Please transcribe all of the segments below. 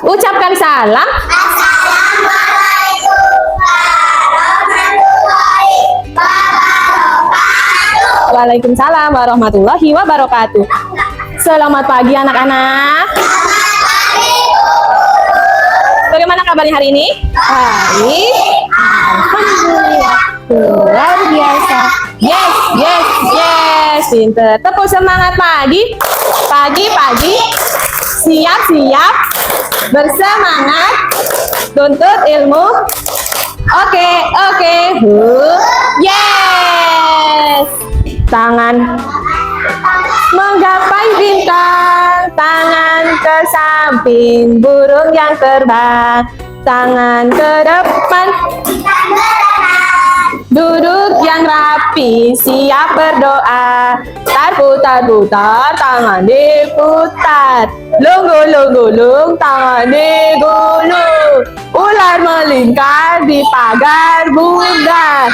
Ucapkan salam. Waalaikumsalam warahmatullahi wabarakatuh. Selamat pagi anak-anak. Bagaimana kabarnya hari ini? Baik. Alhamdulillah. Luar biasa. Yes, yes, yes. Pinter. Tepuk semangat pagi. Pagi. Siap-siap. Bersemangat. Tuntut ilmu. Oke. Yes. Tangan menggapai bintang, tangan ke samping, burung yang terbang, tangan ke depan, duduk yang rapi, siap berdoa, putar, tangan diputar, lung, tangan digulung, ular melingkar di pagar bundar,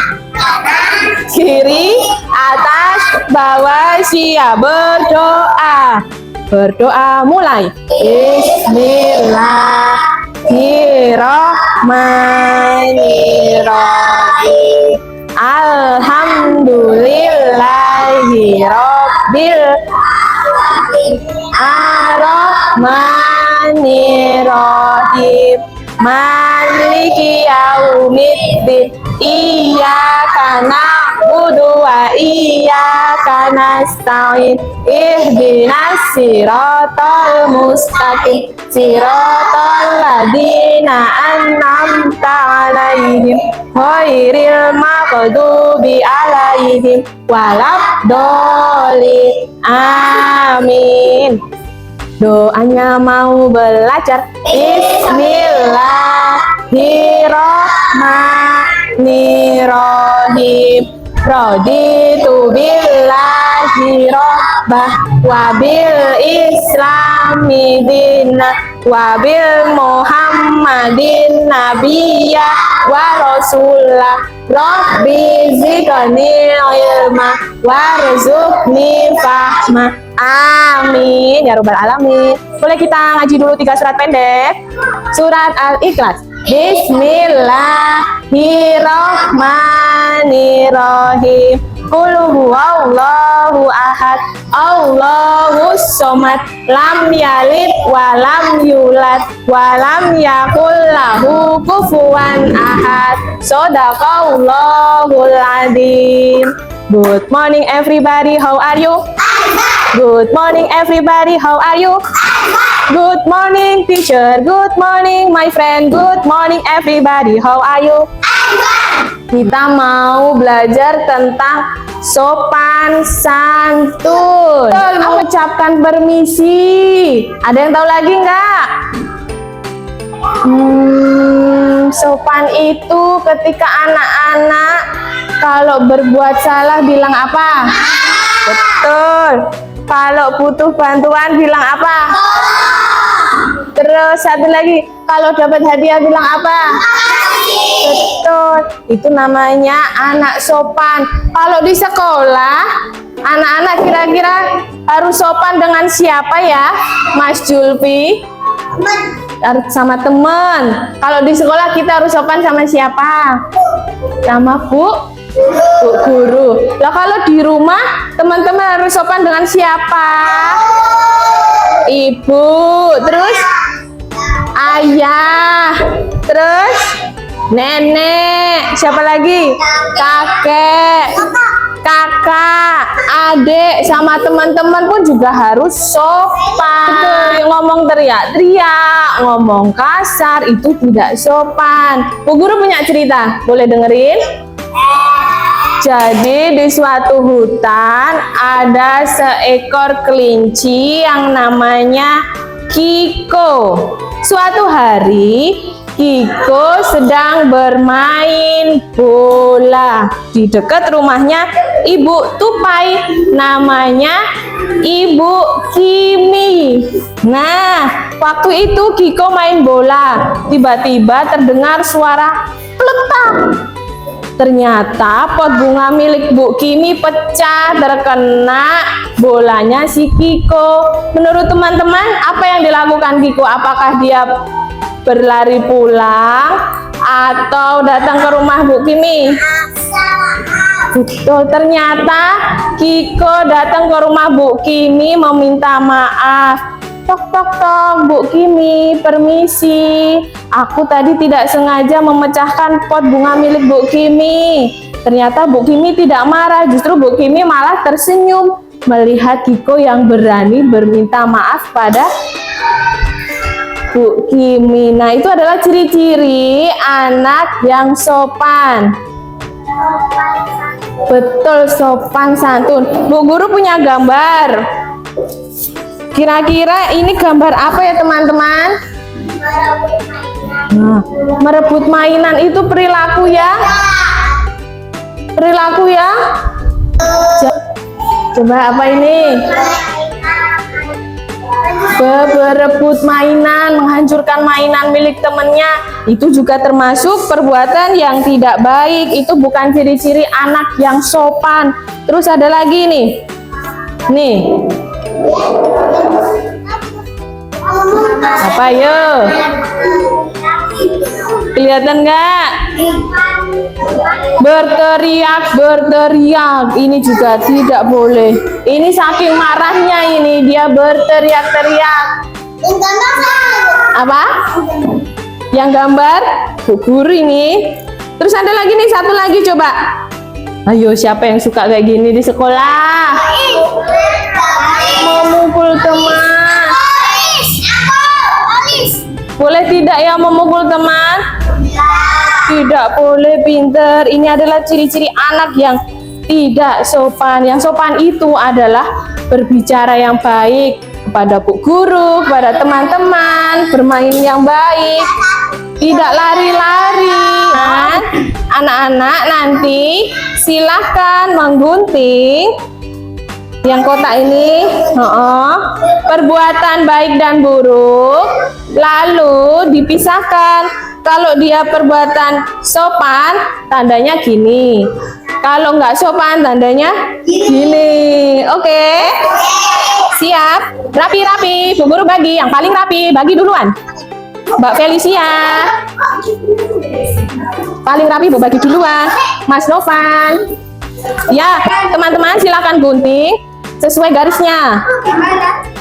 kiri, atas, bawah, siap berdoa. Berdoa mulai. Bismillahirrahmanirrahim. Alhamdulillahirabbil arrahmanirrahim. Maliki yaumiddin. Iyyaka na'budu wa iyyaka nasta'in. Ihdinas siratal mustaqim. Siratal ladzina an'amta 'alaihim ghairil maghdubi 'alaihim waladdallin. Amin. Doanya mau belajar. Bismillahirrahmanirrahim. Raditu billahi rabbah wa bil islami dinna wa bil muhammadin nabiyya wa rasulah. Rabbi zidni ilma warzuqni fahma. Amin ya rabbal alamin. Boleh kita ngaji dulu 3 surat pendek. Surat Al-Ikhlas. Bismillahirrahmanirrahim. Qul huwallahu ahad, Allahus somad, lam yalid wa lam yulad wa lam yakul lahu kufuwan ahad. Shadaqallahul adzim. Good morning everybody, how are you? Good morning everybody, how are you? Good morning teacher, good morning my friend, good morning everybody, how are you? Kita mau belajar tentang sopan santun. Mengucapkan permisi. Ada yang tahu lagi nggak? Sopan itu ketika anak-anak kalau berbuat salah bilang apa? Betul. Kalau butuh bantuan bilang apa? Terus satu lagi, kalau dapat hadiah bilang apa? Betul. Itu namanya anak sopan. Kalau di sekolah, anak-anak kira-kira harus sopan dengan siapa ya, Mas Julfi? Sama teman. Kalau di sekolah kita harus sopan sama siapa? Sama Bu Guru. Lah kalau di rumah teman-teman harus sopan dengan siapa? Ibu, terus ayah, terus nenek, siapa lagi? Kakek, kakak, adik, sama teman-teman pun juga harus sopan. Betul. Ngomong teriak-teriak, ngomong kasar itu tidak sopan. Bu Guru punya cerita, boleh dengerin? Jadi di suatu hutan ada seekor kelinci yang namanya Kiko. Suatu hari Kiko sedang bermain bola di dekat rumahnya Ibu Tupai, namanya Ibu Kimi. Nah, waktu itu Kiko main bola, tiba-tiba terdengar suara pletak. Ternyata pot bunga milik Bu Kimi pecah terkena bolanya si Kiko. Menurut teman-teman, apa yang dilakukan Kiko? Apakah dia berlari pulang atau datang ke rumah Bu Kimi? Betul, ternyata Kiko datang ke rumah Bu Kimi meminta maaf. Tok tok tok, Bu Kimi, permisi. Aku tadi tidak sengaja memecahkan pot bunga milik Bu Kimi. Ternyata Bu Kimi tidak marah, justru Bu Kimi malah tersenyum melihat Kiko yang berani berminta maaf pada Bu Kimi. Nah, itu adalah ciri-ciri anak yang sopan. Betul, sopan santun. Bu Guru punya gambar. Kira-kira ini gambar apa ya teman-teman? Nah, merebut mainan itu perilaku ya? Perilaku ya? Coba apa ini? Berebut mainan, menghancurkan mainan milik temannya. Itu juga termasuk perbuatan yang tidak baik. Itu bukan ciri-ciri anak yang sopan. Terus ada lagi nih. Nih. Apa yo? Kelihatan nggak? Berteriak. Ini juga tidak boleh. Ini saking marahnya ini dia berteriak-teriak. Apa? Yang gambar Bu Guru ini. Terus ada lagi nih, satu lagi coba. Ayo, siapa yang suka kayak gini di sekolah? Memukul teman. Boleh tidak ya memukul teman? Tidak boleh, pinter. Ini adalah ciri-ciri anak yang tidak sopan. Yang sopan itu adalah berbicara yang baik kepada Bu Guru, kepada teman-teman, bermain yang baik, tidak lari-lari. Anak-anak nanti silahkan menggunting yang kotak ini, perbuatan baik dan buruk, lalu dipisahkan. Kalau dia perbuatan sopan, tandanya gini. Kalau nggak sopan, tandanya gini. Oke? Siap? Rapi-rapi. Bu Guru bagi. Yang paling rapi, bagi duluan. Mbak Felicia. Paling rapi, Bu bagi duluan. Mas Novan. Ya, teman-teman silakan gunting sesuai garisnya.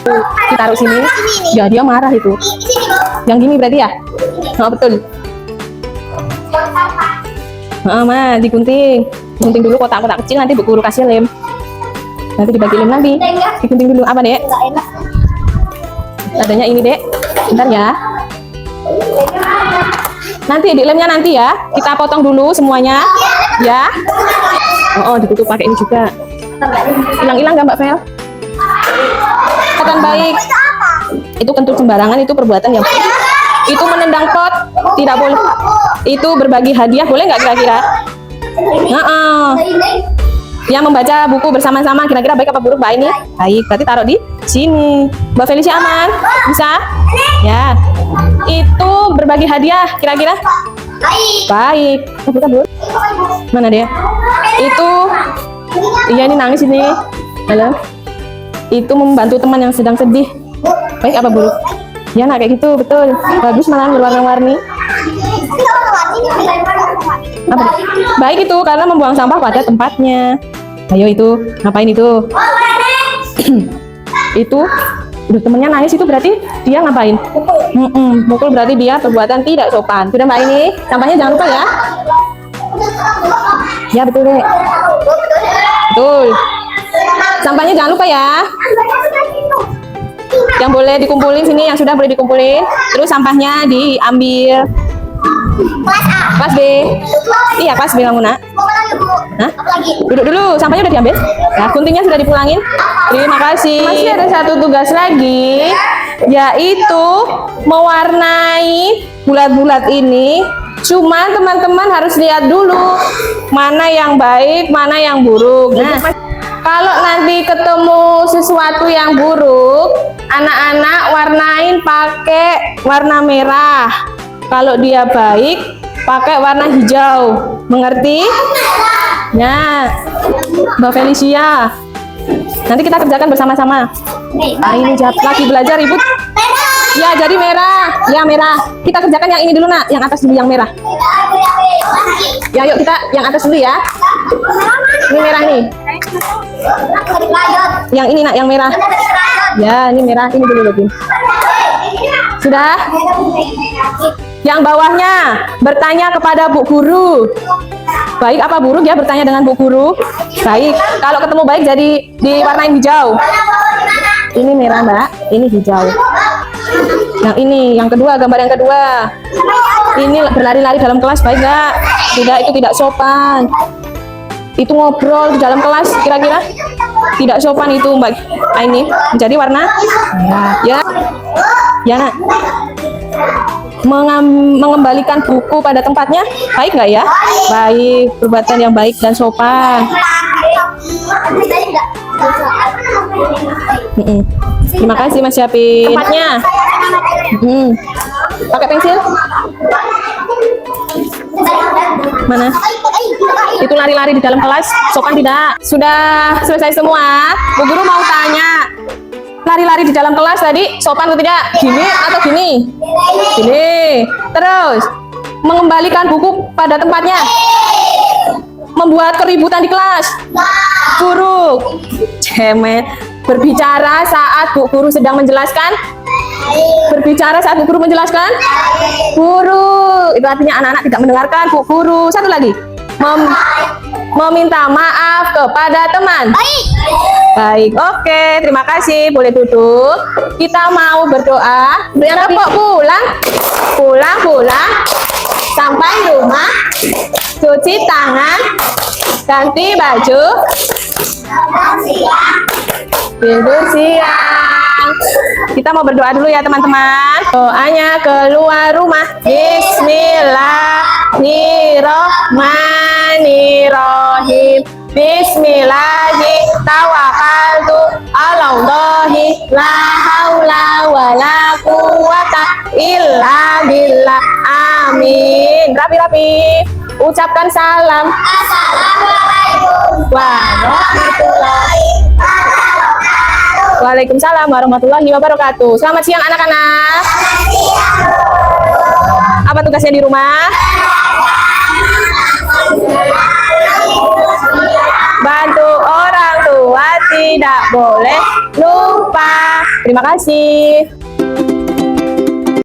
Kita taruh sini. Ya, dia marah itu. Yang gini berarti ya? Oh, betul. Digunting. Gunting dulu kotak-kotak kecil, nanti Bu Guru kasih lem. Nanti dibagi lem nanti. Digunting dulu. Apa, Dek? Adanya ini, Dek. Bentar ya. Nanti di lemnya nanti ya. Kita potong dulu semuanya. Ya. Ditutup pakai ini juga. Hilang-hilang nggak Mbak Fel? Perbuatan baik. Itu kentut sembarangan, itu perbuatan yang baik. Itu menendang pot, tidak boleh. Itu berbagi hadiah, boleh nggak kira-kira? Yang membaca buku bersama-sama, kira-kira baik apa buruk Mbak ini? Baik, berarti taruh di sini. Mbak Felicia aman? Bisa? Ya. Itu berbagi hadiah, kira-kira? Baik. Kabur. Mana dia? Itu, iya ini nangis ini. Halo. Itu membantu teman yang sedang sedih. Baik apa buruk? Ya nak kayak gitu, betul. Bagus malah berwarna-warni. Apa? Baik itu karena membuang sampah pada tempatnya. Ayo itu, ngapain itu? Itu udah temennya nangis, itu berarti dia ngapain? Mukul berarti dia perbuatan tidak sopan. Sudah Mbak ini, sampahnya jangan lupa ya. Ya betul deh. Betul. Sampahnya jangan lupa ya. Yang boleh dikumpulin sini, yang sudah boleh dikumpulin. Terus sampahnya diambil. Kelas B. Iya, kelas B kamu nak. Hah? Duduk dulu, sampahnya udah diambil. Ya, guntingnya sudah dipulangin. Terima kasih. Masih ada satu tugas lagi, yaitu mewarnai bulat-bulat ini. Cuma teman-teman harus lihat dulu mana yang baik, mana yang buruk. Nah, kalau nanti ketemu sesuatu yang buruk, anak-anak warnain pakai warna merah. Kalau dia baik, pakai warna hijau. Mengerti? Ya, Mbak Felicia. Nanti kita kerjakan bersama-sama. Ah, ini lagi belajar ribut. Ya, jadi merah. Ya, merah. Kita kerjakan yang ini dulu, Nak. Yang atas dulu, yang merah. Ya, yuk kita yang atas dulu ya. Ini merah nih. Yang ini, Nak, yang merah. Ya, ini merah. Ini dulu, Robin. Sudah? Yang bawahnya bertanya kepada Bu Guru. Baik apa buruk ya bertanya dengan Bu Guru? Baik. Kalau ketemu baik jadi diwarnain hijau. Ini merah, Mbak. Ini hijau. Yang ini, yang kedua, gambar yang kedua. Ini berlari-lari dalam kelas, baik nggak? Tidak, itu tidak sopan. Itu ngobrol di dalam kelas, kira-kira tidak sopan itu, Mbak. Nah, ini menjadi warna ya, ya, Nak. Mengembalikan buku pada tempatnya, baik nggak ya? Baik, perbuatan yang baik dan sopan. Terima kasih Mas Syapin. Tempatnya, pakai pensil. Mana? Itu lari-lari di dalam kelas, sopan tidak? Sudah selesai semua. Bu Guru mau tanya, lari-lari di dalam kelas tadi sopan atau tidak? Gini atau gini? Gini. Terus mengembalikan buku pada tempatnya. Membuat keributan di kelas. Buruk. Cemen. Berbicara saat Bu Guru sedang menjelaskan. Berbicara saat Bu Guru menjelaskan. Buruk. Itu artinya anak-anak tidak mendengarkan Bu Guru. Satu lagi. Meminta maaf kepada teman. Baik. Baik, oke, terima kasih. Boleh duduk. Kita mau berdoa. Yang kok pulang, pulang. Sampai rumah, cuci tangan, ganti baju, tidur siang. Kita mau berdoa dulu ya teman-teman. Doanya keluar rumah. Bismillahirrahmanirrahim. Bismillahirrahmanirrahim. Tawakkaltu 'alallahi la haula wala quwata illa billah. Amin. Rapi-rapi. Ucapkan salam. Assalamualaikum warahmatullahi wabarakatuh. Waalaikumsalam warahmatullahi wabarakatuh. Selamat siang anak-anak. Apa tugasnya di rumah? Bantu orang tua, tidak boleh lupa. Terima kasih.